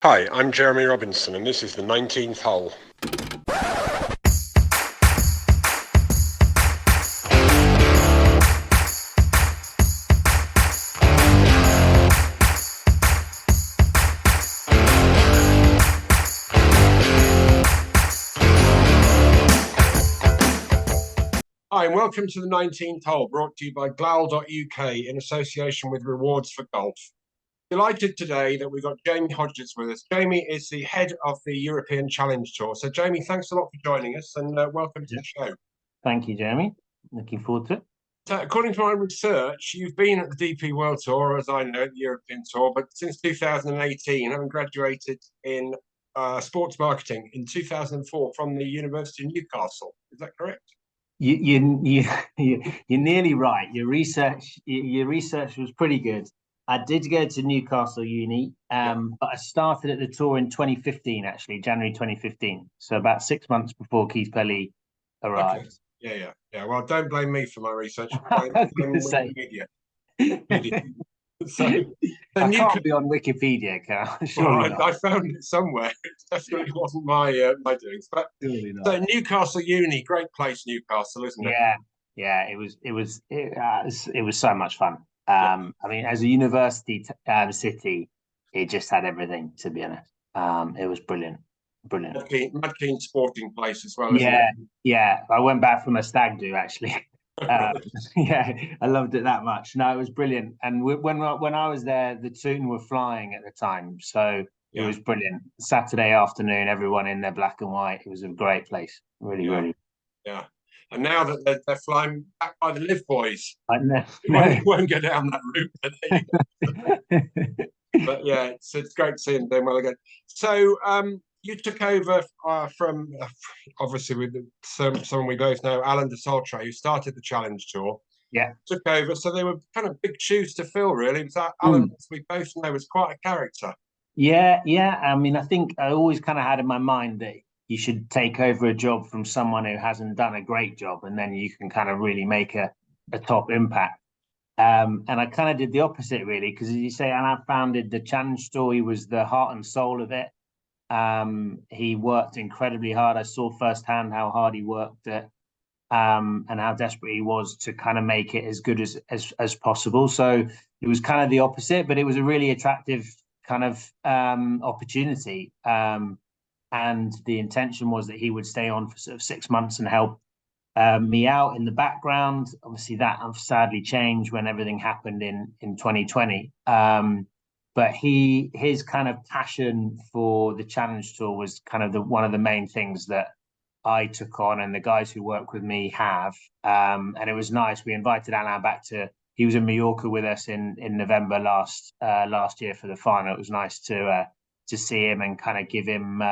Hi, I'm Jeremy Robinson, and this is the 19th hole. Hi, and welcome to the 19th hole, brought to you by Glal.uk in association with Rewards for Golf. Delighted today that we've got Jamie Hodges with us. Jamie is the head of the European Challenge Tour. So, Jamie, thanks a lot for joining us, and welcome to the show. Thank you, Jeremy. Looking forward to it. So, according to my research, you've been at the DP World Tour, as I know, the European Tour, but since 2018, having graduated in sports marketing in 2004 from the University of Newcastle. Is that correct? You're nearly right. Your research was pretty good. I did go to Newcastle Uni, but I started at the tour in 2015, actually, January 2015. So about 6 months before Keith Pelly arrived. Okay. Yeah. Well, don't blame me for my research. I was Blame going to say. Wikipedia. So, I can't be on Wikipedia, can I? Surely not. I found it somewhere. It definitely wasn't my doings. But Surely not. so Newcastle Uni, great place, Newcastle, isn't it? Yeah. It was so much fun. I mean, as a university city, it just had everything. To be honest, it was brilliant. Mad keen sporting place as well, isn't it? Yeah. I went back from a stag do actually. Yeah, I loved it that much. No, it was brilliant. And when I was there, the Toon were flying at the time, so it was brilliant. Saturday afternoon, everyone in their black and white. It was a great place. Really. Yeah. And now that they're flying back by the Live Boys, I know. Won't go down that route. But yeah, it's great to see them doing well again. So you took over from obviously with someone we both know, Alain Desaultres, who started the Challenge Tour. Yeah, took over. So they were kind of big shoes to fill, really. Because Alain, as we both know, was quite a character. Yeah. I mean, I think I always kind of had in my mind that you should take over a job from someone who hasn't done a great job, and then you can kind of really make a top impact. And I kind of did the opposite, really, because as you say, and I founded the Challenge Tour. He was the heart and soul of it. He worked incredibly hard. I saw firsthand how hard he worked at, and how desperate he was to kind of make it as good as possible. So it was kind of the opposite, but it was a really attractive kind of opportunity. And the intention was that he would stay on for sort of 6 months and help me out in the background. Obviously, that sadly changed when everything happened in 2020. But his kind of passion for the Challenge Tour was kind of one of the main things that I took on, and the guys who work with me have. And it was nice. We invited Alain back to. He was in Mallorca with us in November last year for the final. It was nice to see him and kind of give him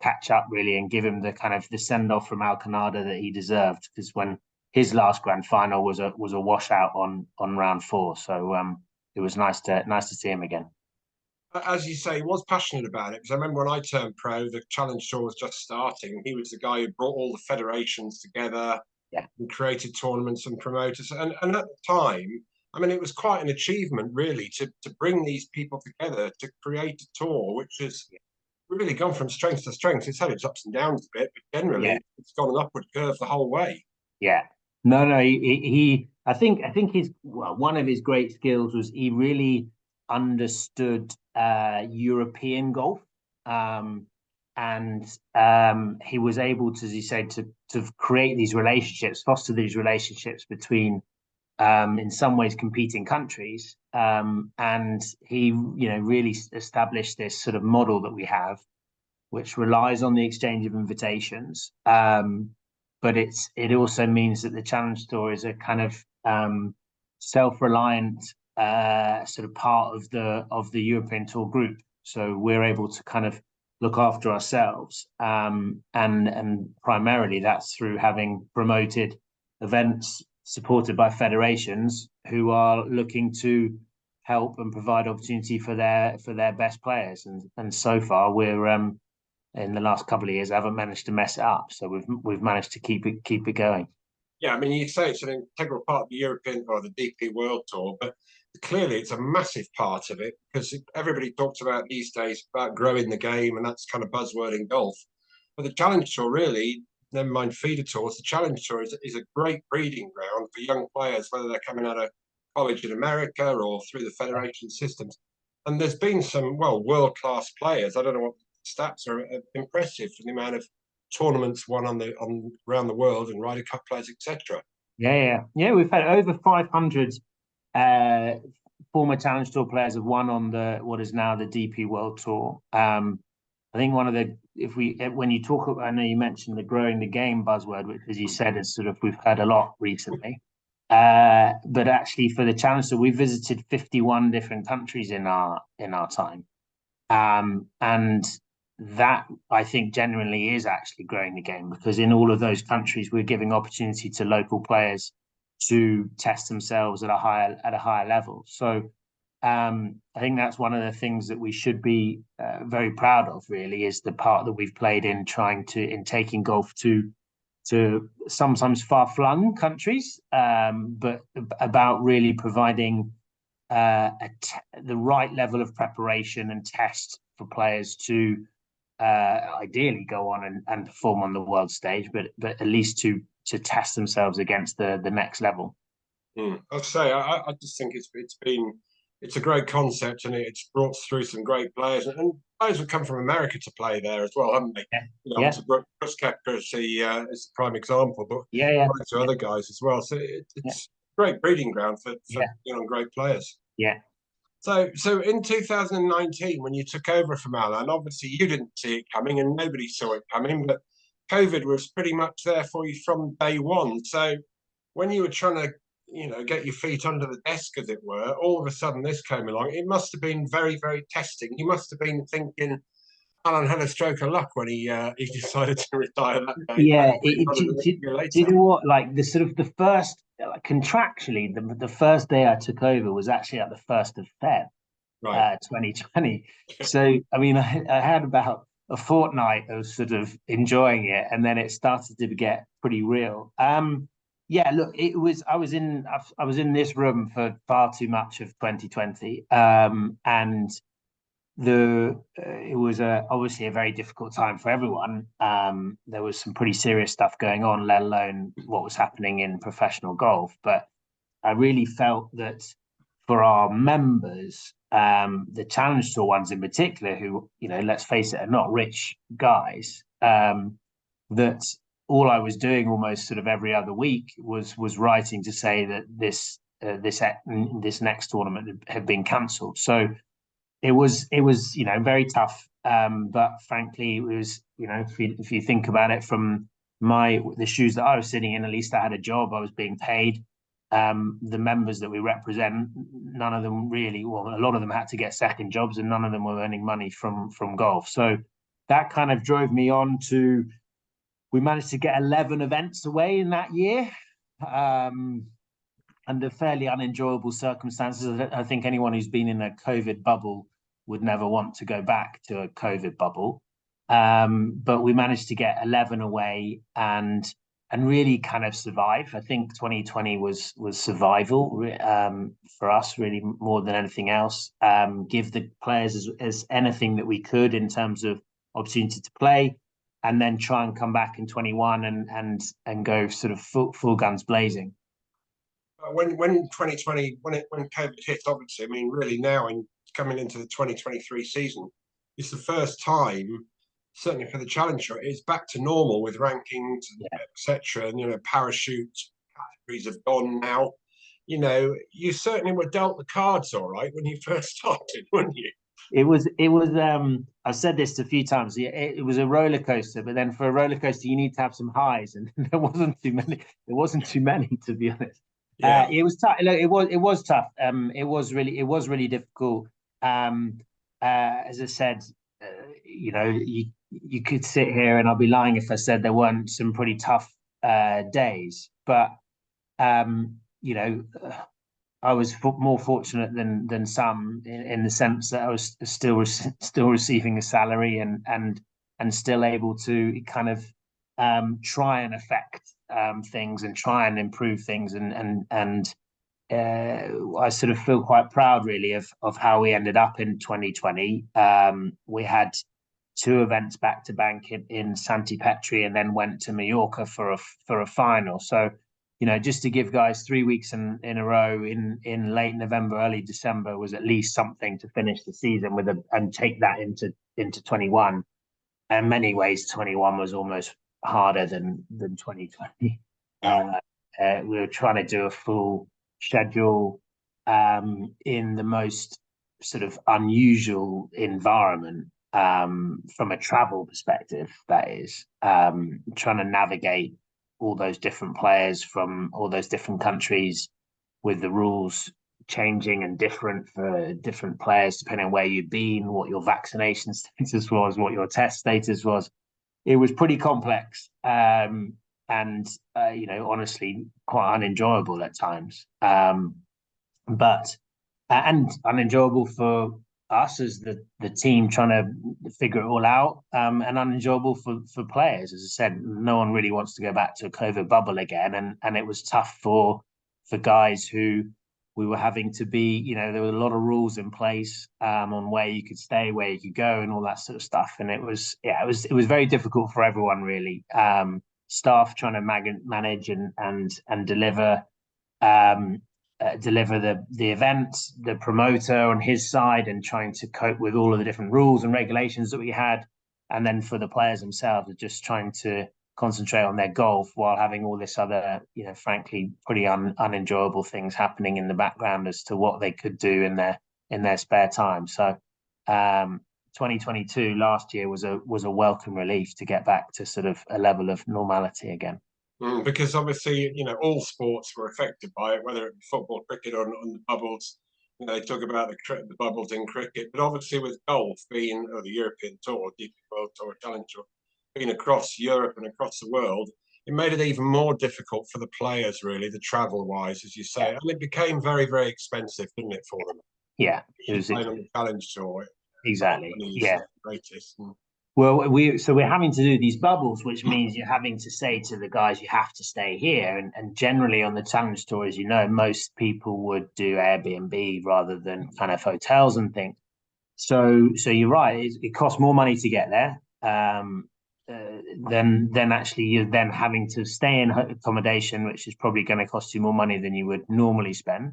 catch up really, and give him the kind of the send off from Alcanada that he deserved, because when his last grand final was a washout on round 4. So it was nice to see him again. As you say, he was passionate about it, because I remember when I turned pro, the Challenge Tour was just starting. He was the guy who brought all the federations together and created tournaments and promoters. And at the time, I mean, it was quite an achievement, really, to bring these people together to create a tour, which has really gone from strength to strength. It's had its ups and downs a bit, but generally, it's gone an upward curve the whole way. Yeah. No. He I think one of his great skills was he really understood European golf. And he was able to, as you said, to create these relationships, foster these relationships between, in some ways, competing countries. And he, really established this sort of model that we have, which relies on the exchange of invitations. But it also means that the Challenge Tour is a kind of self-reliant sort of part of the European Tour group. So we're able to kind of look after ourselves, and primarily that's through having promoted events supported by federations who are looking to help and provide opportunity for their best players. And so far we're in the last couple of years I haven't managed to mess it up. So we've managed to keep it going. Yeah, I mean, you say it's an integral part of the European or the DP World Tour, but clearly it's a massive part of it, because everybody talks about these days about growing the game, and that's kind of buzzword in golf. But the Challenge Tour, really, never mind feeder tours, the Challenge Tour is a great breeding ground for young players, whether they're coming out of college in America or through the federation systems. And there's been some, well, world-class players. I don't know what stats are impressive for the amount of tournaments won on around the world, and Ryder Cup players, etc. Yeah. We've had over 500 former Challenge Tour players have won on the what is now the DP World Tour. I think one of the when you talk, I know you mentioned the growing the game buzzword, which, as you said, is sort of we've heard a lot recently. But actually, for the Challenge Tour, we visited 51 different countries in our time, and that I think genuinely is actually growing the game, because in all of those countries we're giving opportunity to local players to test themselves at a higher level. So I think that's one of the things that we should be very proud of, really, is the part that we've played in taking golf to sometimes far-flung countries, but about really providing the right level of preparation and test for players to ideally go on and perform on the world stage, but at least to test themselves against the next level. I'd say I just think it's a great concept, and it's brought through some great players, and players have come from America to play there as well, haven't they? Brooks Koepka is the prime example, but to other guys as well. So it's a great breeding ground for great players. Yeah. So in 2019, when you took over from Alan, obviously you didn't see it coming, and nobody saw it coming, but COVID was pretty much there for you from day one. So when you were trying to, get your feet under the desk, as it were, all of a sudden this came along. It must have been very, very testing. You must have been thinking Alan had a stroke of luck when he decided to retire that day. Yeah, do you know what? Like the first, contractually, the first day I took over was actually at the 1st of Feb, 2020. So I mean, I had about a fortnight of sort of enjoying it, and then it started to get pretty real. Yeah, look, I was in this room for far too much of 2020, and it was obviously a very difficult time for everyone. There was some pretty serious stuff going on, let alone what was happening in professional golf. But I really felt that for our members, the Challenge Tour ones in particular, who, let's face it, are not rich guys, that all I was doing almost sort of every other week was writing to say that this next tournament had been cancelled. So it was very tough, but frankly, it was, if you think about it from the shoes that I was sitting in, at least I had a job, I was being paid. The members that we represent, none of them really, well, a lot of them had to get second jobs, and none of them were earning money from golf. So that kind of drove me on to, we managed to get 11 events away in that year, under fairly unenjoyable circumstances. I think anyone who's been in a COVID bubble would never want to go back to a COVID bubble. But we managed to get 11 away and really kind of survive. I think 2020 was survival for us, really, more than anything else. Give the players as anything that we could in terms of opportunity to play, and then try and come back in 21 and go sort of full guns blazing. When 2020, when COVID hit, obviously, I mean, really now coming into the 2023 season, it's the first time, certainly for the Challenge Tour, it's back to normal with rankings, etc. And parachute categories have gone now. You certainly were dealt the cards all right when you first started, weren't you? It was. I've said this a few times. It was a roller coaster, but then for a roller coaster, you need to have some highs, and there wasn't too many. There wasn't too many, to be honest. Yeah. It was tough. Look, it was tough. It was really difficult. As I said, you could sit here, and I'll be lying if I said there weren't some pretty tough days. But I was more fortunate than some in the sense that I was still receiving a salary and still able to kind of try and affect things and try and improve things and I sort of feel quite proud, really, of how we ended up in 2020. We had two events back to back in Santi Petri, and then went to Mallorca for a final. So, you know, just to give guys 3 weeks in a row in late November, early December was at least something to finish the season with and take that into 21. In many ways, 21 was almost harder than 2020. We were trying to do a full schedule in the most sort of unusual environment from a travel perspective, that is, trying to navigate all those different players from all those different countries, with the rules changing and different for different players depending on where you've been, what your vaccination status was, what your test status was. It was pretty complex, and you know, honestly, quite unenjoyable at times. But and unenjoyable for us as the team trying to figure it all out, and unenjoyable for players. As I said, no one really wants to go back to a COVID bubble again, and it was tough for guys who we were having to be, you know, there were a lot of rules in place on where you could stay, where you could go, and all that sort of stuff. And it was very difficult for everyone, really. Staff trying to manage and deliver the event, the promoter on his side, and trying to cope with all of the different rules and regulations that we had. And then for the players themselves, just trying to concentrate on their golf while having all this other, you know, frankly, pretty unenjoyable things happening in the background as to what they could do in their spare time. So 2022 last year was a welcome relief to get back to sort of a level of normality again. Because obviously, you know, all sports were affected by it, whether it be football, cricket, or on the bubbles. You know, they talk about the bubbles in cricket, but obviously with golf being, or the European Tour, DP World Tour, Challenge Tour, being across Europe and across the world, it made it even more difficult for the players, really, the travel-wise, as you say. And it became very, very expensive, didn't it, for them? Yeah, it was playing on the Challenge Tour. Exactly. Yeah. Greatest. Well, we're having to do these bubbles, which means you're having to say to the guys, you have to stay here. And generally on the Challenge Tour, as you know, most people would do Airbnb rather than kind of hotels and things. So you're right. It costs more money to get there. Then actually you're then having to stay in accommodation, which is probably going to cost you more money than you would normally spend.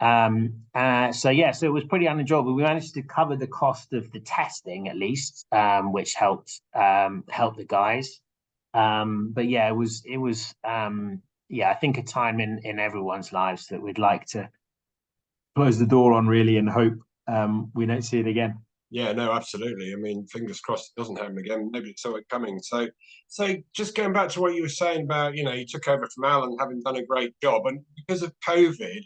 So it was pretty unenjoyable. We managed to cover the cost of the testing at least, which helped the guys. But yeah, it was I think a time in everyone's lives that we'd like to close the door on, really, and hope we don't see it again. Yeah, no, absolutely. I mean, fingers crossed it doesn't happen again. Nobody saw it coming. So just going back to what you were saying about, you know, you took over from Alan having done a great job, and because of COVID,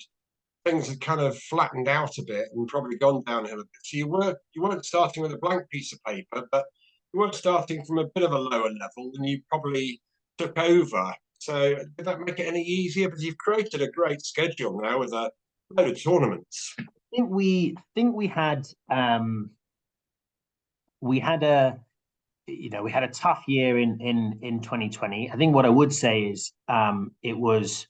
things had kind of flattened out a bit and probably gone downhill a bit. So you weren't starting with a blank piece of paper, but you weren't starting from a bit of a lower level, and you probably took over. So did that make it any easier? Because you've created a great schedule now with a load of tournaments. I think we had a tough year in 2020. I think what I would say is it was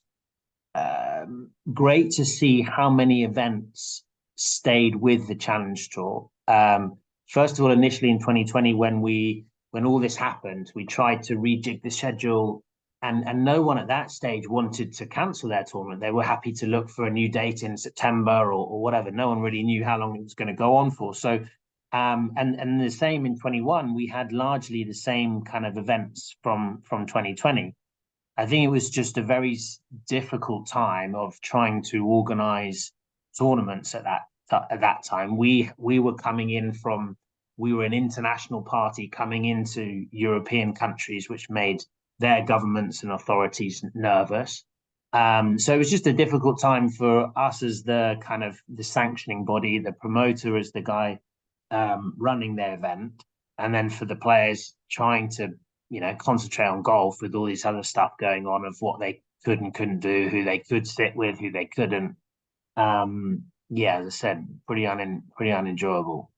great to see how many events stayed with the Challenge Tour. First of all, initially in 2020, when all this happened, we tried to rejig the schedule, and no one at that stage wanted to cancel their tournament. They were happy to look for a new date in September or whatever. No one really knew how long it was going to go on for. So, and the same in 21, we had largely the same kind of events from 2020. I think it was just a very difficult time of trying to organize tournaments at that time. We were coming in we were an international party coming into European countries, which made their governments and authorities nervous. So it was just a difficult time for us as the kind of the sanctioning body, the promoter as the guy running the event, and then for the players trying to, you know, concentrate on golf with all this other stuff going on of what they could and couldn't do, who they could sit with, who they couldn't. As I said, pretty unenjoyable.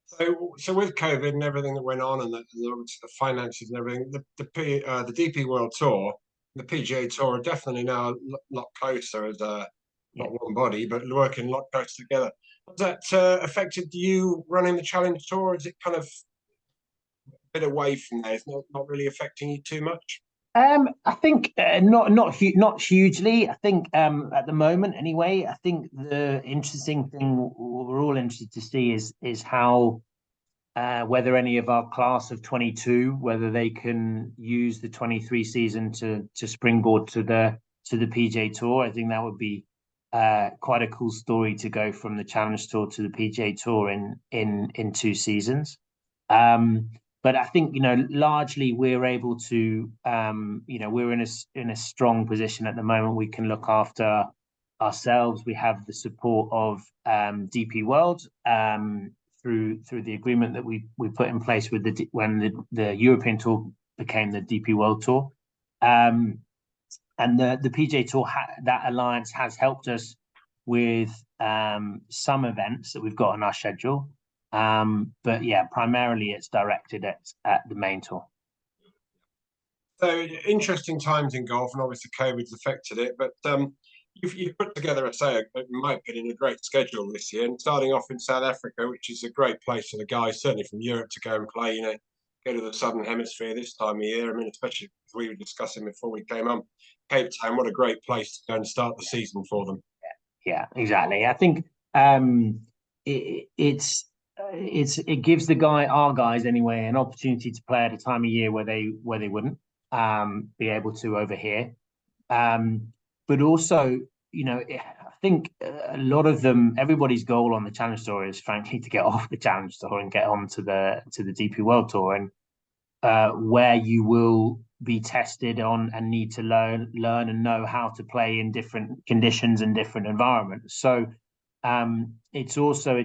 So with COVID and everything that went on, and the finances and everything, the DP World Tour The PGA Tour are definitely now a lot closer as not one body, but working a lot closer together. Has that affected you running the Challenge Tour? Or is it kind of a bit away from there? It's not really affecting you too much? I think not hugely. I think at the moment anyway. I think the interesting thing we're all interested to see is how whether any of our class of 22, whether they can use the 23 season to springboard to the PGA Tour. I think that would be quite a cool story to go from the Challenge Tour to the PGA Tour in 2 seasons. But I think, largely we're able to, we're in a strong position at the moment. We can look after ourselves. We have the support of DP World through the agreement that we put in place with when the European Tour became the DP World Tour. And the PGA Tour, that alliance has helped us with some events that we've got on our schedule. But yeah, primarily it's directed at the main tour. So interesting times in golf, and obviously COVID's affected it. But you've put together, in my opinion, a great schedule this year. And starting off in South Africa, which is a great place for the guys, certainly from Europe, to go and play. Go to the Southern Hemisphere this time of year. I mean, especially as we were discussing before we came on, Cape Town, what a great place to go and start the season for them. Yeah, exactly. I think it gives our guys anyway, an opportunity to play at a time of year where they wouldn't be able to over here. But also, I think a lot of them, everybody's goal on the Challenge Tour is frankly to get off the Challenge Tour and get on to the DP World Tour, and where you will be tested on and need to learn and know how to play in different conditions and different environments. So it's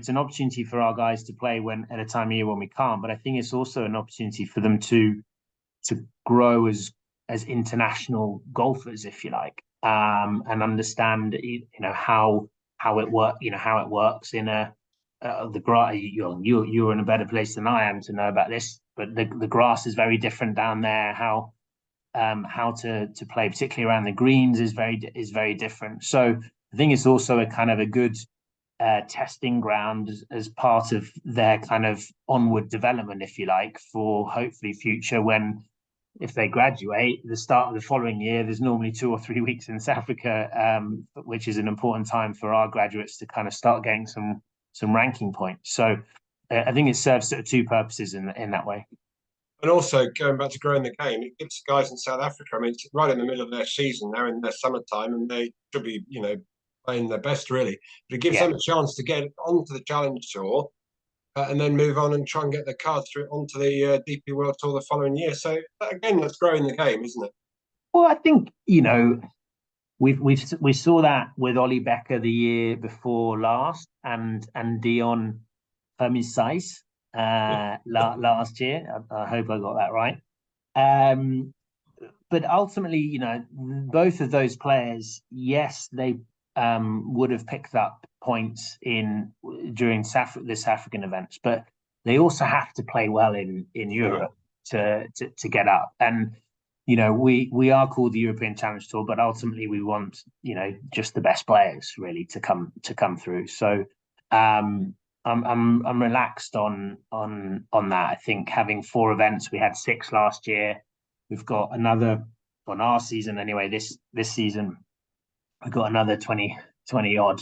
an opportunity for our guys to play when at a time of year when we can't, but I think it's also an opportunity for them to grow as international golfers, if you like, and understand how it works in the grass. You're in a better place than I am to know about this, but the grass is very different down there. How to play, particularly around the greens, is very different. So I think it's also a kind of a good testing ground as part of their kind of onward development, if you like, for hopefully future when, if they graduate, the start of the following year, there's normally 2 or 3 weeks in South Africa, which is an important time for our graduates to kind of start getting some ranking points. So I think it serves sort of two purposes in that way. And also going back to growing the game, it gives guys in South Africa, I mean, it's right in the middle of their season now, in their summertime, and they should be, playing their best really. But it gives them a chance to get onto the Challenge Tour and then move on and try and get their cards through onto the DP World Tour the following year. So again, that's growing the game, isn't it? Well, I think we saw that with Ollie Becker the year before last, and Dion Hermisice last year. I hope I got that right. But ultimately, both of those players, yes, they would have picked up points during the African events, but they also have to play well in Europe to get up. And we are called the European Challenge Tour, but ultimately we want just the best players really to come through. So I'm relaxed on that. I think having 4 events, we had 6 last year. We've got another on our season anyway. This season, we've got another 20 odd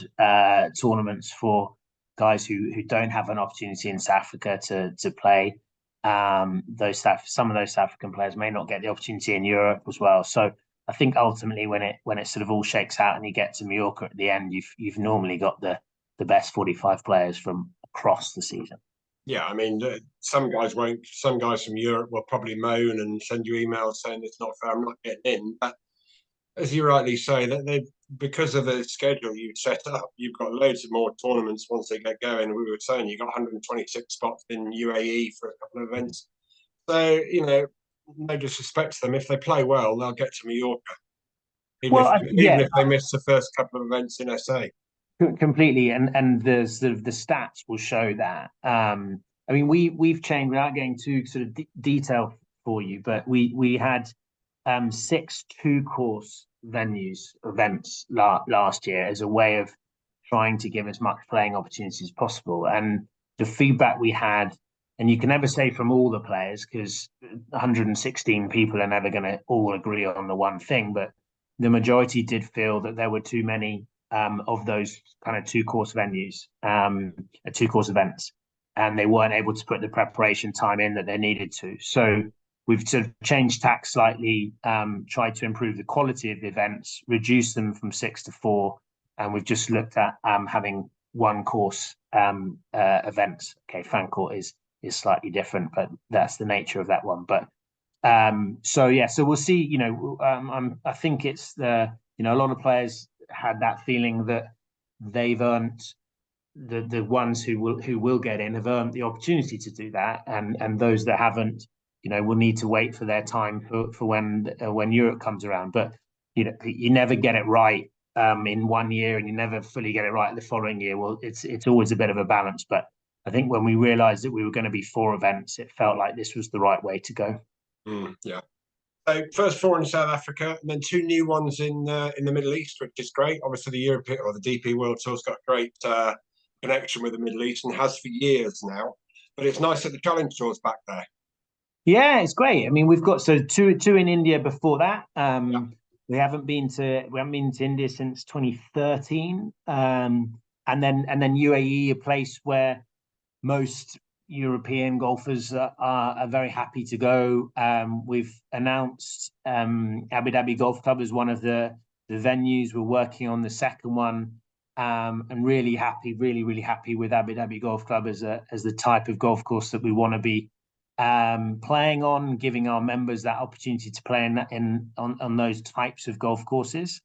tournaments for guys who don't have an opportunity in South Africa to play. Some of those South African players may not get the opportunity in Europe as well. So I think ultimately when it sort of all shakes out and you get to Mallorca at the end, you've normally got the best 45 players from across the season. Yeah, I mean, some guys won't. Some guys from Europe will probably moan and send you emails saying it's not fair, I'm not getting in. But as you rightly say, that because of the schedule you've set up, you've got loads of more tournaments once they get going. We were saying you got 126 spots in UAE for a couple of events. So, no disrespect to them. If they play well, they'll get to Mallorca. Even if they miss the first couple of events in SA. Completely, and the sort of the stats will show that. I mean, we've changed without getting too sort of detail for you, but we had six two-course events last year as a way of trying to give as much playing opportunities as possible. And the feedback we had, and you can never say from all the players because 116 people are never going to all agree on the one thing, but the majority did feel that there were too many of those kind of two-course venues, two-course events, and they weren't able to put the preparation time in that they needed to. So we've sort of changed tack slightly, tried to improve the quality of the events, reduce them from 6 to 4, and we've just looked at having one course events. Okay, fan court is slightly different, but that's the nature of that one. But so yeah, so we'll see. You know, I think it's a lot of players had that feeling that they've earned the ones who will get in have earned the opportunity to do that, and those that haven't, you know, will need to wait for their time for when Europe comes around. But you know, you never get it right in 1 year, and you never fully get it right the following year. Well, it's always a bit of a balance, but I think when we realized that we were going to be 4 events, it felt like this was the right way to go. Yeah. So first 4 in South Africa, and then 2 new ones in the Middle East, which is great. Obviously, the European or the DP World Tour's got a great connection with the Middle East and has for years now. But it's nice that the Challenge Tour's back there. Yeah, it's great. I mean, we've got two in India before that. We haven't been to India since 2013. And then UAE, a place where most European golfers are very happy to go. We've announced Abu Dhabi Golf Club as one of the venues. We're working on the second one, and really happy with Abu Dhabi Golf Club as the type of golf course that we want to be playing on, giving our members that opportunity to play on those types of golf courses.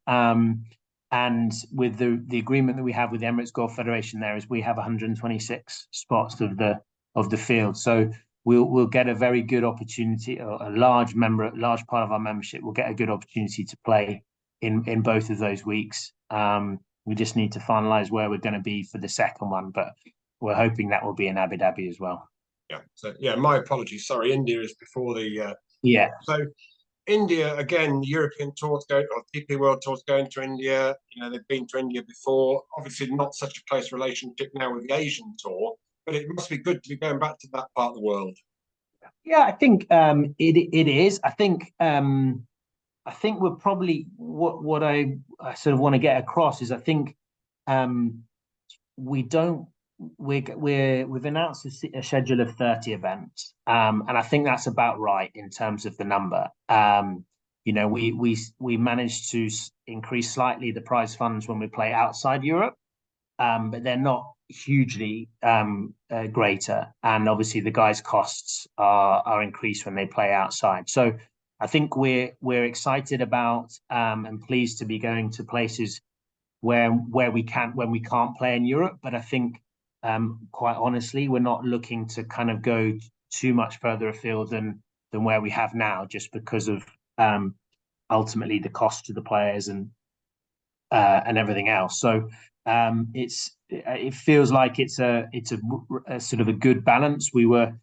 And with the agreement that we have with the Emirates Golf Federation, there is we have 126 spots of the field, so we'll get a very good opportunity. Or a large part of our membership will get a good opportunity to play in both of those weeks. We just need to finalize where we're going to be for the second one, but we're hoping that will be in Abu Dhabi as well. Yeah. So yeah, my apologies. Sorry, India is before the. Yeah. So India again, European tours going or DP World Tours going to India. You know, they've been to India before. Obviously, not such a close relationship now with the Asian tour, but it must be good to be going back to that part of the world. Yeah, I think it is. I think we're probably what I sort of want to get across is I think we've announced a schedule of 30 events, and I think that's about right in terms of the number. You know, we managed to increase slightly the prize funds when we play outside Europe, but they're not hugely greater, and obviously the guys' costs are increased when they play outside. So I think we're excited about and pleased to be going to places where we can't play in Europe, but I think quite honestly, we're not looking to kind of go too much further afield than where we have now, just because of ultimately the cost to the players and everything else. So it feels like it's a sort of a good balance. We were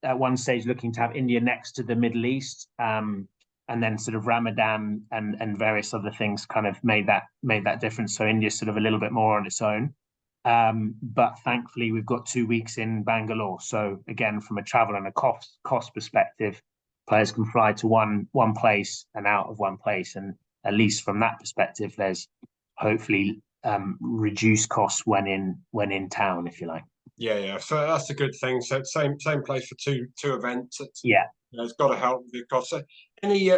at one stage looking to have India next to the Middle East, and then sort of Ramadan and various other things kind of made that difference. So India's sort of a little bit more on its own. But thankfully, we've got 2 weeks in Bangalore. So again, from a travel and a cost perspective, players can fly to one place and out of one place, and at least from that perspective, there's hopefully reduced costs when in town, if you like. Yeah. So that's a good thing. So same place for two events. It's got to help with the cost. So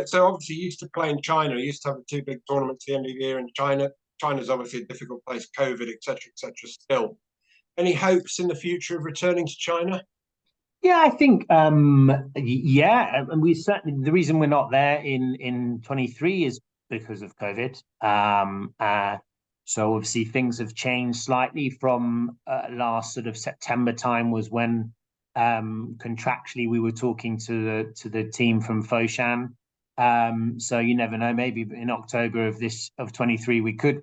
so obviously you used to play in China. You used to have the 2 big tournaments at the end of the year in China. China's obviously a difficult place, COVID, etc., still. Any hopes in the future of returning to China? Yeah, I think and we certainly, the reason we're not there in 23 is because of COVID. So obviously things have changed slightly from last sort of September time was when contractually we were talking to the team from Foshan. So you never know, maybe in October of 23 we could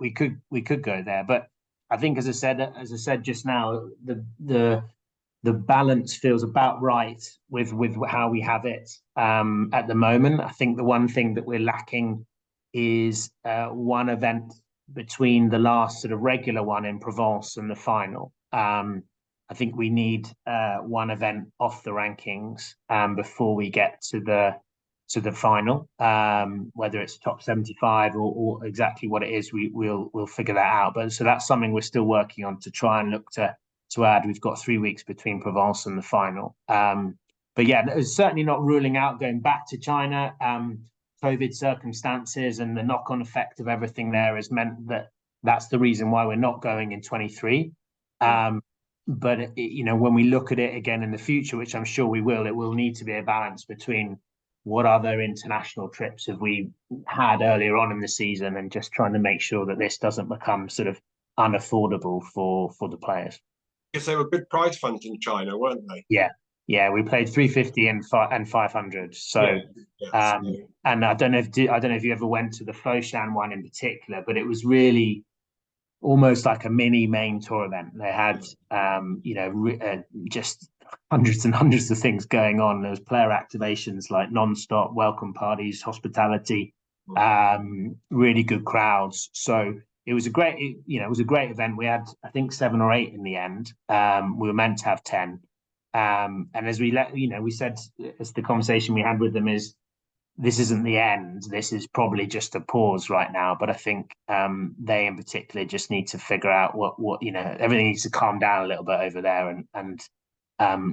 go there. But I think, as I said just now, the the balance feels about right with how we have it at the moment. I think the one thing that we're lacking is one event between the last sort of regular one in Provence and the final. I think we need one event off the rankings before we get to the final. Whether it's top 75 or exactly what it is, we'll figure that out. But so that's something we're still working on to try and look to add. We've got 3 weeks between Provence and the final. But yeah, it's certainly not ruling out going back to China. COVID circumstances and the knock-on effect of everything there has meant that that's the reason why we're not going in 23. But when we look at it again in the future, which I'm sure we will, it will need to be a balance between what other international trips have we had earlier on in the season and just trying to make sure that this doesn't become sort of unaffordable for the players. Because they were good prize funds in China, weren't they? Yeah, we played 350 and 500. So, and I don't know if you ever went to the Foshan one in particular, but it was really almost like a mini main tour event. They had, just hundreds and hundreds of things going on. There was player activations like non-stop welcome parties, hospitality, really good crowds. So it was a great event. We had, I think, 7 or 8 in the end. We were meant to have 10. And as we said, as the conversation we had with them is, this isn't the end. This is probably just a pause right now. But I think they in particular just need to figure out what everything needs to calm down a little bit over there. And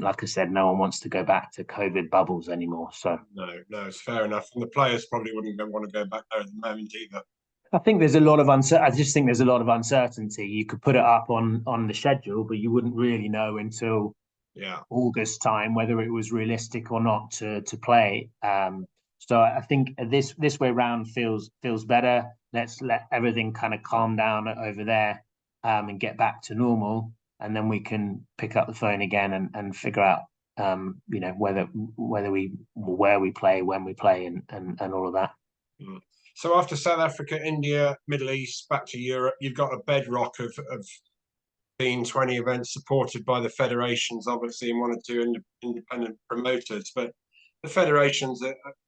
like I said, no one wants to go back to COVID bubbles anymore. So no, it's fair enough. And the players probably wouldn't want to go back there at the moment either. I think there's a lot of I just think there's a lot of uncertainty. You could put it up on the schedule, but you wouldn't really know until August time whether it was realistic or not to play. So I think this way round feels better. Let's let everything kind of calm down over there and get back to normal, and then we can pick up the phone again and figure out where we play, when we play, and all of that. So after South Africa, India, Middle East, back to Europe, you've got a bedrock of 20 events supported by the federations, obviously, and 1 or 2 independent promoters. But the federations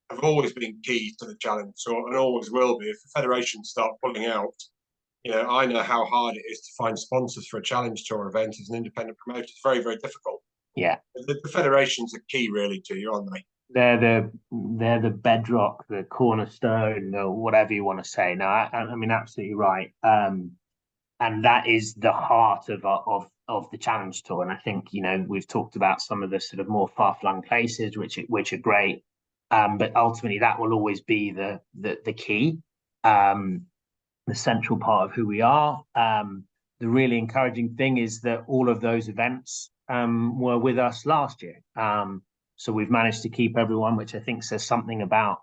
have always been key to the Challenge Tour and always will be. If the federations start pulling out, I know how hard it is to find sponsors for a Challenge Tour event as an independent promoter. It's very, very difficult. Yeah, the federations are key, really, to you, aren't they? They're the bedrock, the cornerstone, or whatever you want to say. No, I mean, absolutely right. And that is the heart of the Challenge Tour. And I think we've talked about some of the sort of more far-flung places, which are great. But ultimately, that will always be the key, the central part of who we are. The really encouraging thing is that all of those events were with us last year. So we've managed to keep everyone, which I think says something about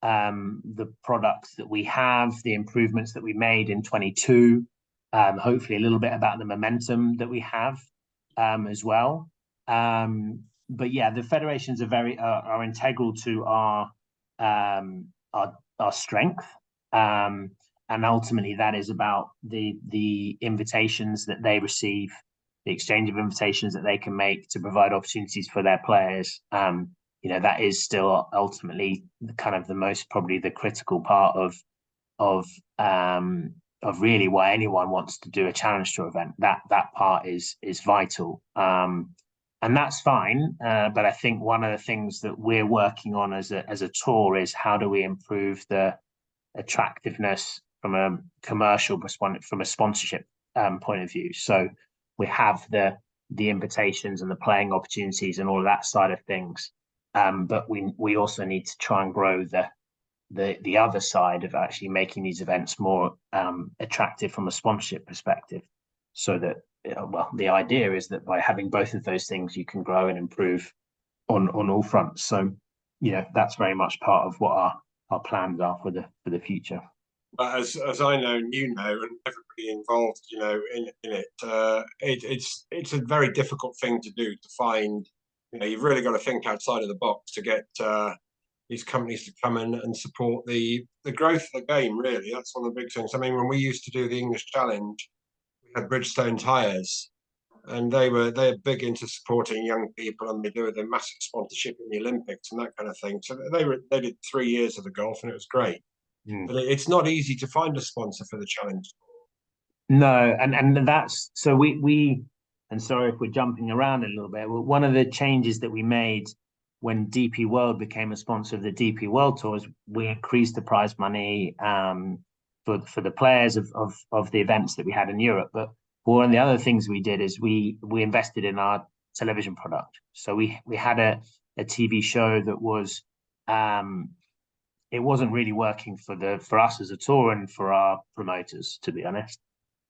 the products that we have, the improvements that we made in 22, hopefully a little bit about the momentum that we have as well. But yeah, the federations are integral to our strength. And ultimately that is about the invitations that they receive, the exchange of invitations that they can make to provide opportunities for their players. That is still ultimately kind of the most, probably the critical part of really why anyone wants to do a Challenge Tour event. That part is vital. And that's fine. But I think one of the things that we're working on as a tour is how do we improve the attractiveness from a commercial from a sponsorship point of view. So we have the invitations and the playing opportunities and all of that side of things. But we also need to try and grow the other side of actually making these events more attractive from a sponsorship perspective. So that, the idea is that by having both of those things, you can grow and improve on all fronts. So, that's very much part of what our plans are for the future. But as I know, and and everybody involved, in it, it's a very difficult thing to do, to find. You've really got to think outside of the box to get these companies to come in and support the growth of the game. Really, that's one of the big things. I mean, when we used to do the English Challenge, we had Bridgestone tires, and they're big into supporting young people, and they do the massive sponsorship in the Olympics and that kind of thing. So they did 3 years of the golf, and it was great. But it's not easy to find a sponsor for the challenge. No, and that's so we and sorry if we're jumping around a little bit. Well, one of the changes that we made when DP World became a sponsor of the DP World Tour is we increased the prize money for the players of the events that we had in Europe. But one of the other things we did is we invested in our television product. So we had a TV show that was it wasn't really working for us as a tour and for our promoters, to be honest.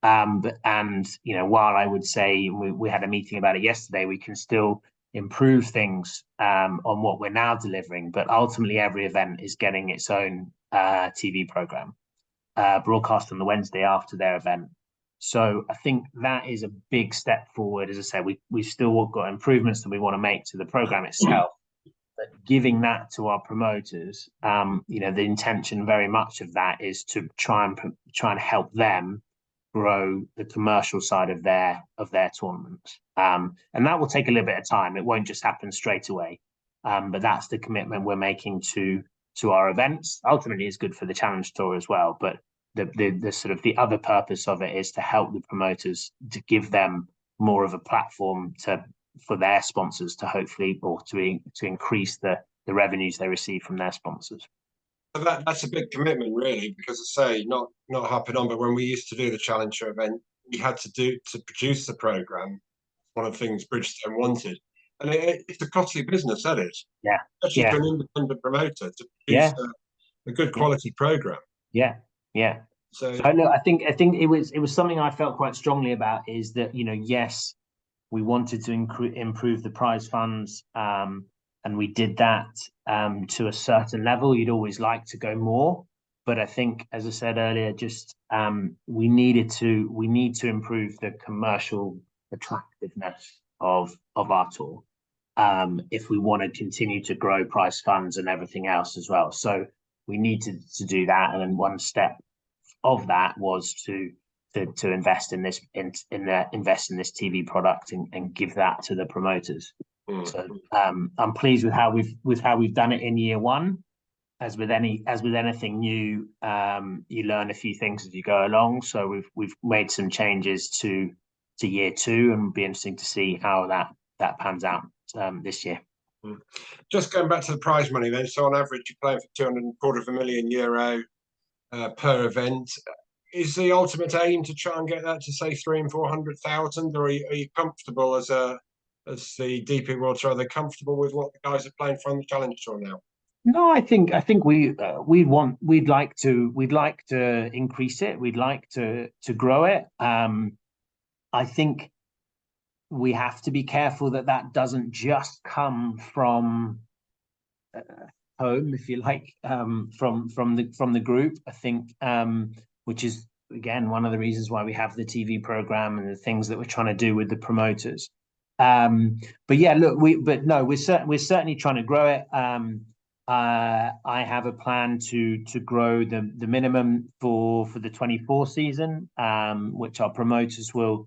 And you know, while I would say we had a meeting about it yesterday, we can still improve things on what we're now delivering. But ultimately, every event is getting its own TV program broadcast on the Wednesday after their event. So I think that is a big step forward. As I said, we've still got improvements that we want to make to the program itself. But giving that to our promoters, you know, the intention very much of that is to try and help them grow the commercial side of their tournaments, and that will take a little bit of time. It won't just happen straight away, but that's the commitment we're making to our events. Ultimately, it's good for the Challenge Tour as well, but the sort of the other purpose of it is to help the promoters, to give them more of a platform for their sponsors to hopefully, or to increase the revenues they receive from their sponsors. That's a big commitment, really, because I say, not hopping on, but when we used to do the Challenger event, we had to produce the program. One of the things Bridgestone wanted, and it's a costly business, that is. Yeah, especially yeah. for an independent promoter to produce a good quality program. Yeah, yeah. So look, I think it was something I felt quite strongly about, is that, you know, yes, we wanted to improve the prize funds, and we did that to a certain level. You'd always like to go more, but I think, as I said earlier, just we need to improve the commercial attractiveness of our tour if we want to continue to grow prize funds and everything else as well. So we need to do that, and then one step of that was to invest in this invest in this TV product and give that to the promoters. So I'm pleased with how we've done it in year one. As with anything new, you learn a few things as you go along. So we've made some changes to year two, and it'll be interesting to see how that pans out this year. Just going back to the prize money then. So on average, you're playing for €225 million per event. Is the ultimate aim to try and get that to say 300,000 and 400,000, or are you comfortable as the DP World Tour? Are they comfortable with what the guys are playing from the Challenge Tour now? No, I think we'd like to increase it. We'd like to grow it. I think we have to be careful that doesn't just come from home, if you like, from the group. I think, which is again one of the reasons why we have the TV program and the things that we're trying to do with the promoters. But yeah, look, we're certainly trying to grow it. I have a plan to grow the minimum for the 24 season, which our promoters will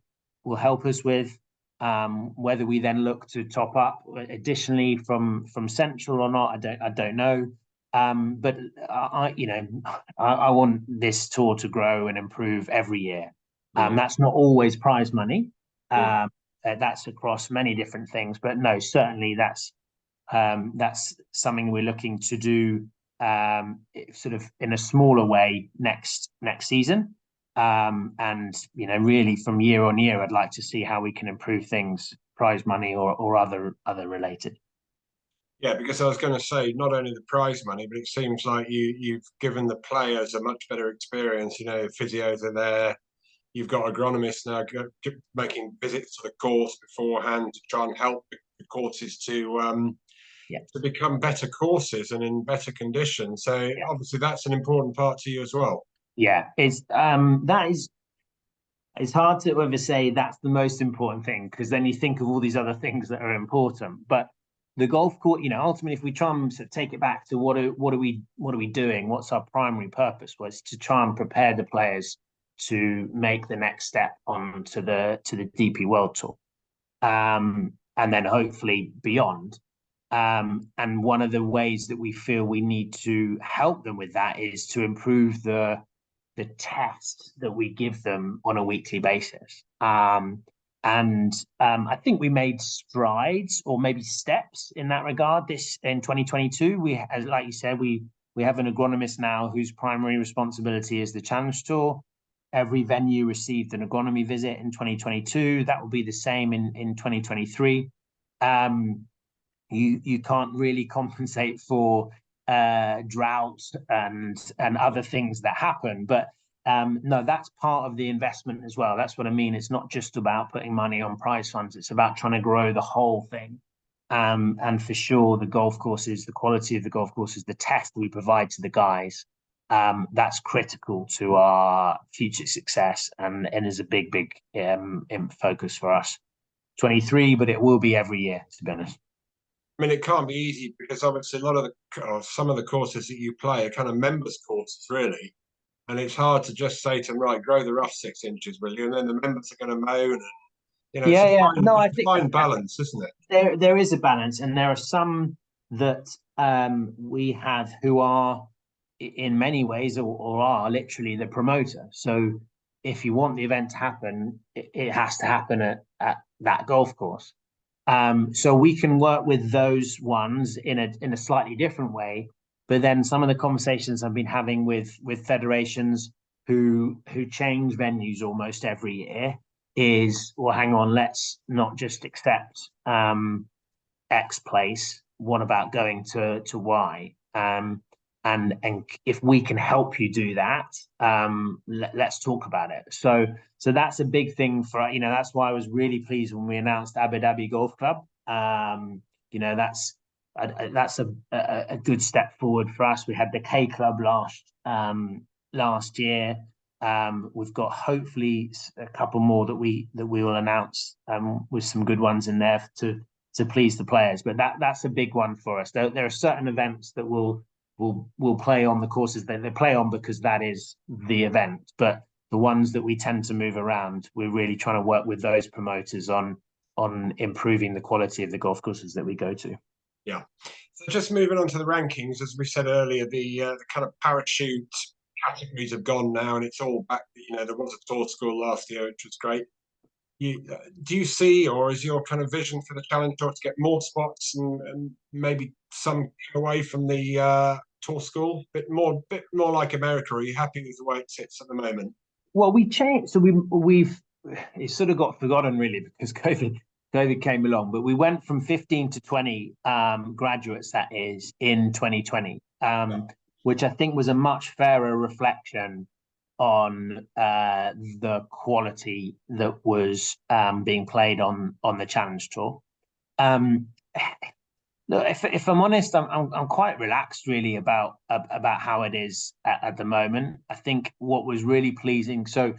help us with. Whether we then look to top up additionally from Central or not, I don't know. But I want this tour to grow and improve every year. That's not always prize money. That's across many different things. But no, certainly that's something we're looking to do sort of in a smaller way next season. And you know, really from year on year, I'd like to see how we can improve things, prize money or other related. Yeah, because I was going to say, not only the prize money, but it seems like you've given the players a much better experience. You know, physios are there. You've got agronomists now making visits to the course beforehand to try and help the courses to become better courses and in better condition. So obviously that's an important part to you as well. Yeah, it's hard to ever say that's the most important thing, because then you think of all these other things that are important. But the golf course, you know, ultimately, if we try and take it back to what are we doing? What's our primary purpose? Was to try and prepare the players to make the next step on to the DP World Tour. and then hopefully beyond. And one of the ways that we feel we need to help them with that is to improve the test that we give them on a weekly basis. I think we made strides or maybe steps in that regard. This in 2022, we, as like you said, we have an agronomist now whose primary responsibility is the Challenge Tour. Every venue received an agronomy visit in 2022. That will be the same in 2023. You can't really compensate for droughts and other things that happen, but no, that's part of the investment as well. That's what I mean. It's not just about putting money on prize funds. It's about trying to grow the whole thing. And for sure, the golf courses, the quality of the golf courses, the test we provide to the guys, that's critical to our future success and is a big focus for us. 23, but it will be every year, to be honest. I mean, it can't be easy because obviously a lot of some of the courses that you play are kind of members courses, really. And it's hard to just say to them, right, grow the rough 6 inches, will you? And then the members are going to moan. And, it's a fine balance, isn't it? There is a balance. And there are some that we have who are, in many ways, or are literally the promoter. So if you want the event to happen, it has to happen at that golf course. So we can work with those ones in a slightly different way. But then some of the conversations I've been having with federations who change venues almost every year is, well, hang on, let's not just accept X place. What about going to Y? And if we can help you do that, let's talk about it. So that's a big thing for, that's why I was really pleased when we announced Abu Dhabi Golf Club. That's a good step forward for us. We had the K Club last year. We've got hopefully a couple more that we will announce with some good ones in there to please the players. But that's a big one for us. There are certain events that will play on the courses that they play on because that is the event. But the ones that we tend to move around, we're really trying to work with those promoters on improving the quality of the golf courses that we go to. Yeah. So just moving on to the rankings, as we said earlier, the kind of parachute categories have gone now, and it's all back. There was a tour school last year, which was great. Do you see, or is your kind of vision for the Challenge Tour to get more spots and maybe some away from the tour school, bit more like America? Or are you happy with the way it sits at the moment? Well, we changed, so we've it sort of got forgotten really because COVID came along, but we went from 15 to 20 graduates, that is, in 2020, which I think was a much fairer reflection on the quality that was being played on the Challenge Tour. Look, if I'm honest, I'm quite relaxed really about how it is at the moment. I think what was really pleasing, so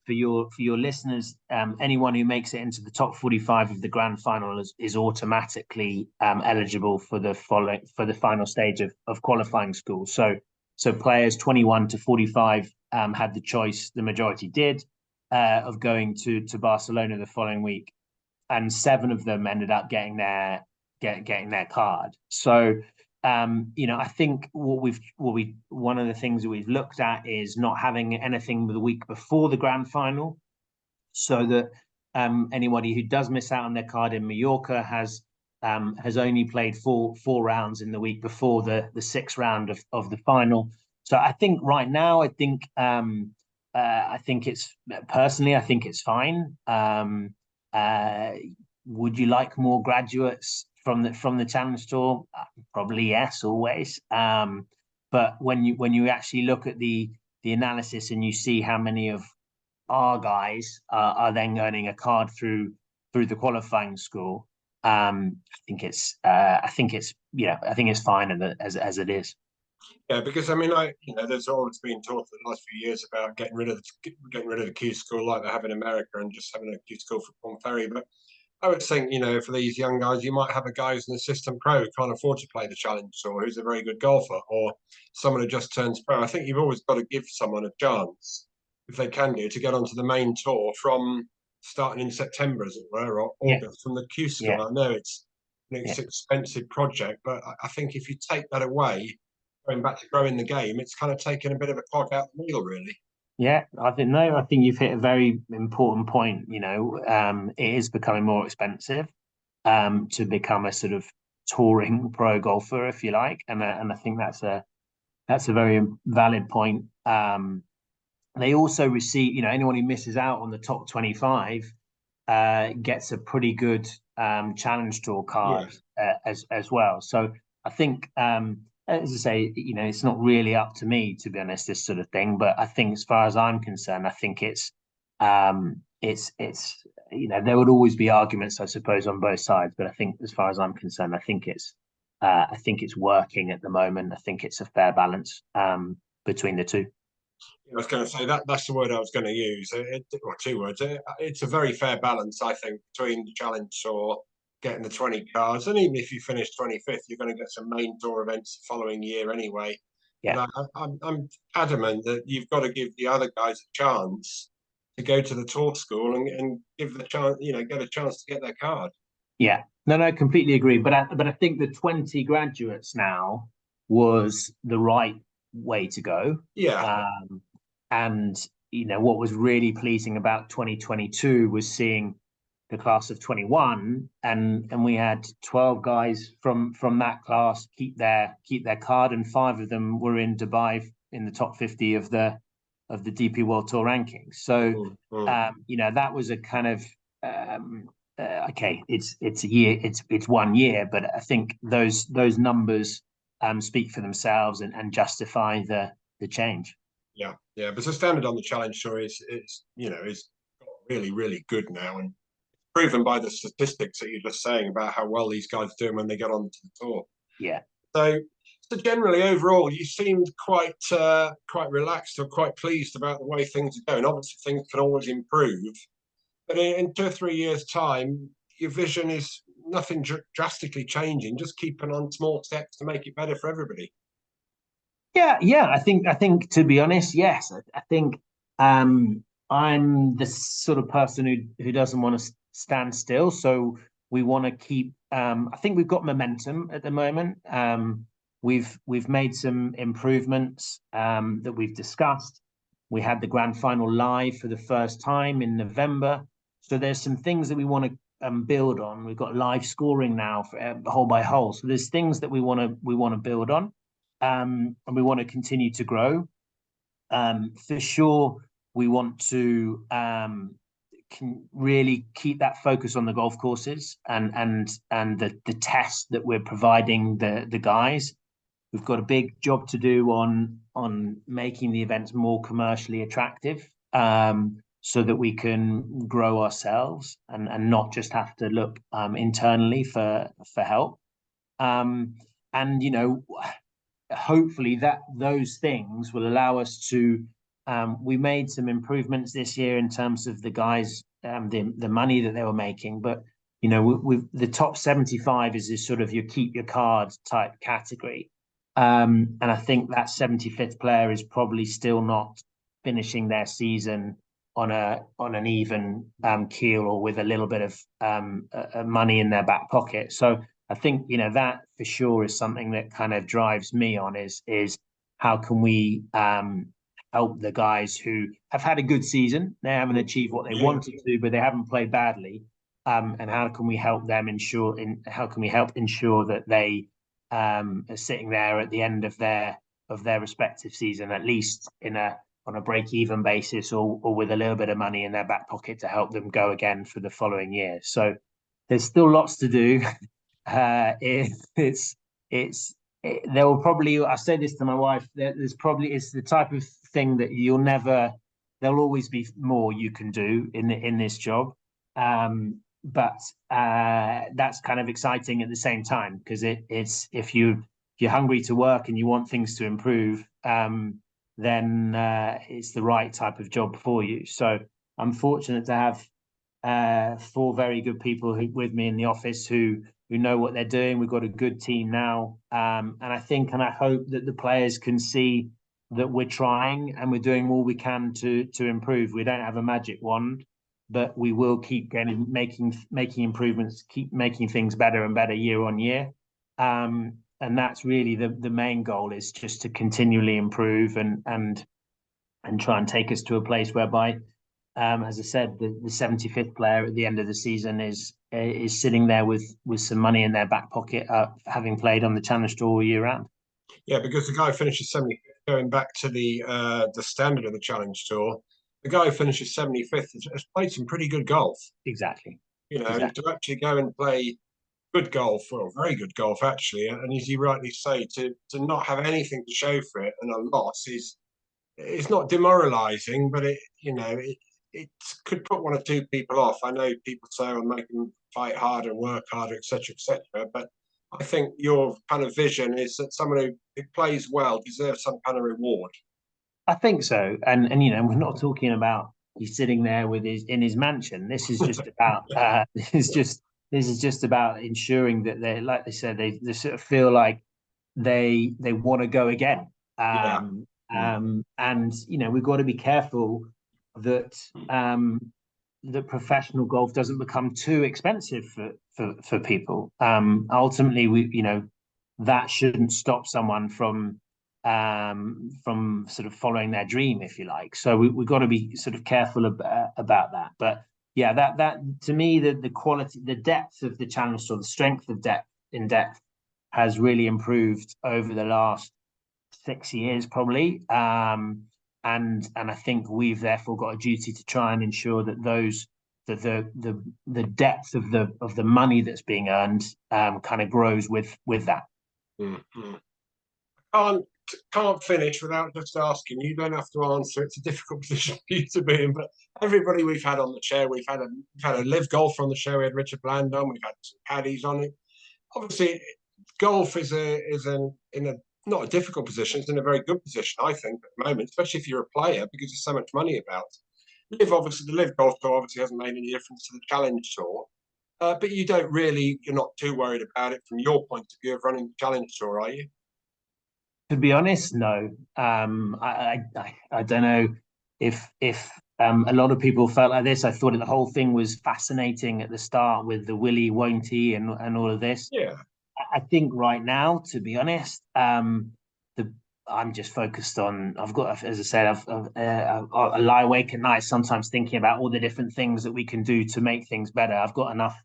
for your listeners, anyone who makes it into the top 45 of the grand final is automatically eligible for the final stage of qualifying school. So players 21 to 45 had the choice, the majority did, of going to Barcelona the following week, and 7 of them ended up getting their card. So I think one of the things that we've looked at is not having anything the week before the grand final, so that anybody who does miss out on their card in Mallorca has only played four rounds in the week before the 6th round of the final. So I think right now, I think it's personally, I think it's fine. Would you like more graduates from the Challenge Tour? Probably yes, always. But when you actually look at the analysis and you see how many of our guys are then earning a card through the qualifying school, I think it's fine as it is. Yeah, because I mean, there's always been talk for the last few years about getting rid of the Q school like they have in America and just having a Q school for Korn Ferry. But I would think, for these young guys, you might have a guy who's an assistant pro who can't afford to play the Challenge Tour, who's a very good golfer, or someone who just turns pro. I think you've always got to give someone a chance, if they can do, to get onto the main tour from starting in September, as it were, or Yeah, August from the Q yeah, School. I know it's yeah. an expensive project, but I think if you take that away, going back to growing the game, it's kind of taking a bit of a cog out the wheel, really. Yeah, I think no, I think you've hit a very important point. It is becoming more expensive to become a sort of touring pro golfer, if you like, and I think that's a very valid point. They also receive, anyone who misses out on the top 25 gets a pretty good challenge tour Yeah. card as well. So I think, as I say, it's not really up to me to be honest, this sort of thing. But I think, as far as I'm concerned, I think it's there would always be arguments, I suppose, on both sides. But I think, as far as I'm concerned, I think it's working at the moment. I think it's a fair balance between the two. I was going to say that's the word I was going to use, or two words. It's a very fair balance, I think, between the Challenge Tour, getting the 20 cards, and even if you finish 25th, you're going to get some main tour events the following year anyway. Yeah. But I'm adamant that you've got to give the other guys a chance to go to the tour school and give the chance, get a chance to get their card. Yeah, no, completely agree. But I think the 20 graduates now was the right way to go. Yeah, And what was really pleasing about 2022 was seeing the class of 21, and we had 12 guys from that class keep their card, and five of them were in Dubai in the top 50 of the DP World Tour rankings. So that was a kind of okay, it's a year, it's 1 year, but I think those numbers speak for themselves and justify the change. yeah. But the standard on the Challenge Tour is really really good now, and proven by the statistics that you're just saying about how well these guys do when they get onto the tour. Yeah. So, so generally, overall, you seemed quite relaxed or quite pleased about the way things are going. Obviously, things can always improve, but in 2 or 3 years' time, your vision is nothing drastically changing. Just keeping on small steps to make it better for everybody. Yeah. I think to be honest, yes. I think I'm the sort of person who doesn't want to stand still. So we want to keep. I think we've got momentum at the moment. We've made some improvements that we've discussed. We had the grand final live for the first time in November. So there's some things that we want to build on. We've got live scoring now for hole by hole. So there's things that we want to build on, and we want to continue to grow. For sure, we want to can really keep that focus on the golf courses and the test that we're providing the guys. We've got a big job to do on making the events more commercially attractive, so that we can grow ourselves and not just have to look internally for help. And hopefully that those things will allow us to we made some improvements this year in terms of the guys, the money that they were making, but with the top 75 is this sort of your keep your cards type category, and I think that 75th player is probably still not finishing their season on an even keel or with a little bit of money in their back pocket. So I think that for sure is something that kind of drives me on is how can we help the guys who have had a good season, they haven't achieved what they wanted to, but they haven't played badly, and how can we help them how can we help ensure that they are sitting there at the end of their respective season, at least on a break-even basis, or with a little bit of money in their back pocket to help them go again for the following year. So there's still lots to do. There will probably, I say this to my wife, it's the type of thing that there'll always be more you can do in this job. But that's kind of exciting at the same time, because it's if you're hungry to work and you want things to improve, then it's the right type of job for you. So I'm fortunate to have four very good people with me in the office who know what they're doing. We've got a good team now, and I think and I hope that the players can see that we're trying and we're doing all we can to improve. We don't have a magic wand, but we will keep making improvements, keep making things better and better year on year. And that's really the main goal, is just to continually improve and try and take us to a place whereby, as I said, the 75th player at the end of the season is sitting there with some money in their back pocket, having played on the Challenge Tour all year round. Yeah, because the guy finishes 75th, going back to the standard of the Challenge Tour, the guy who finishes 75th has played some pretty good golf. Exactly. You know, exactly. To actually go and play good golf, or very good golf actually, and as you rightly say, to not have anything to show for it and a loss is, it's not demoralising, but it could put one or two people off. I know people say, "I'll make them fight harder and work harder, etc., etc." But I think your kind of vision is that someone who plays well deserves some kind of reward. I think so, and we're not talking about he's sitting there with in his mansion. This is just about this is just about ensuring that they, like they said, they sort of feel like they want to go again. And we've got to be careful that that professional golf doesn't become too expensive for people. Ultimately, that shouldn't stop someone from sort of following their dream, if you like. So we've got to be sort of careful about that. But yeah, that to me, the quality, the depth of the Challenge Tour, the strength of depth has really improved over the last 6 years, probably. And I think we've therefore got a duty to try and ensure that the depth of the money that's being earned kind of grows with that. Mm-hmm. Can't finish without just asking. You don't have to answer. It's a difficult position for you to be in. But everybody we've had on the chair, we've had a live golfer on the show. We had Richard Bland on. We've had some caddies on it. Obviously, golf is in a not a difficult position. It's in a very good position, I think, at the moment, especially if you're a player, because there's so much money about. The live golf tour obviously hasn't made any difference to the Challenge Tour. But you're not too worried about it from your point of view of running the Challenge Tour, are you? To be honest, no. I don't know if a lot of people felt like this. I thought the whole thing was fascinating at the start with the Willie, won't he, and all of this. Yeah. I think right now, to be honest, I'm just focused on. I've got, as I said, I lie awake at night sometimes thinking about all the different things that we can do to make things better. I've got enough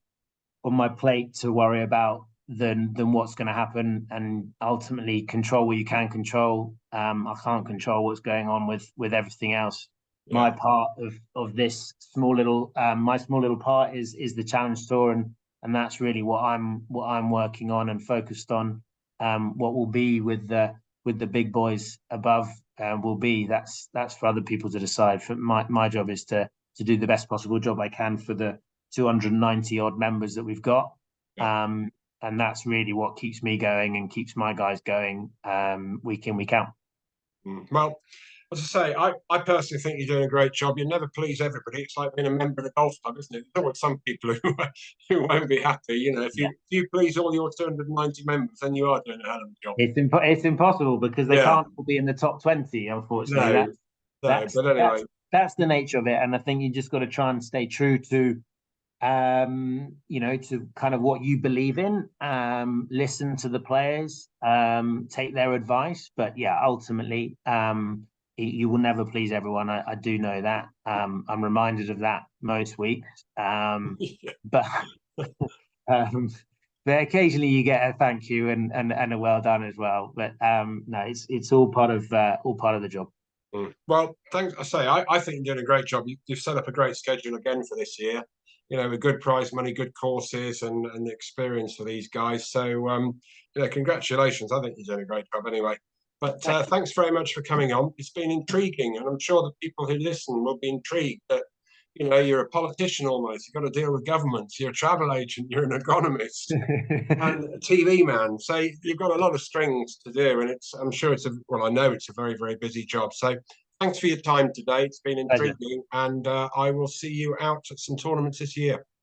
on my plate to worry about than what's going to happen, and ultimately control what you can control. I can't control what's going on with everything else. Yeah. My part of this small little my small little part is the Challenge Tour, and that's really what I'm working on and focused on. What will be with the big boys above will be that's for other people to decide. For my job is to do the best possible job I can for the 290 odd members that we've got. Yeah. And that's really what keeps me going and keeps my guys going week in, week out. Well, as I say, I personally think you're doing a great job. You never please everybody. It's like being a member of the golf club, isn't it? There's always some people who won't be happy. If you please all your 290 members, then you are doing a hell of a job. It's impossible because they can't all be in the top 20, unfortunately. But anyway. That's the nature of it. And I think you just got to try and stay true to to kind of what you believe in, listen to the players, take their advice. But yeah, ultimately, you will never please everyone. I do know that. I'm reminded of that most weeks. But occasionally you get a thank you and a well done as well. But no, it's all part of the job. Well, thanks. I think you're doing a great job. You've set up a great schedule again for this year. With good prize money, good courses, and the experience for these guys. So, congratulations. I think you're doing a great job anyway. But thanks very much for coming on. It's been intriguing, and I'm sure the people who listen will be intrigued that, you're a politician almost. You've got to deal with governments. You're a travel agent. You're an agronomist and a TV man. So you've got a lot of strings to do, and I'm sure I know it's a very, very busy job. So thanks for your time today. It's been intriguing, and I will see you out at some tournaments this year.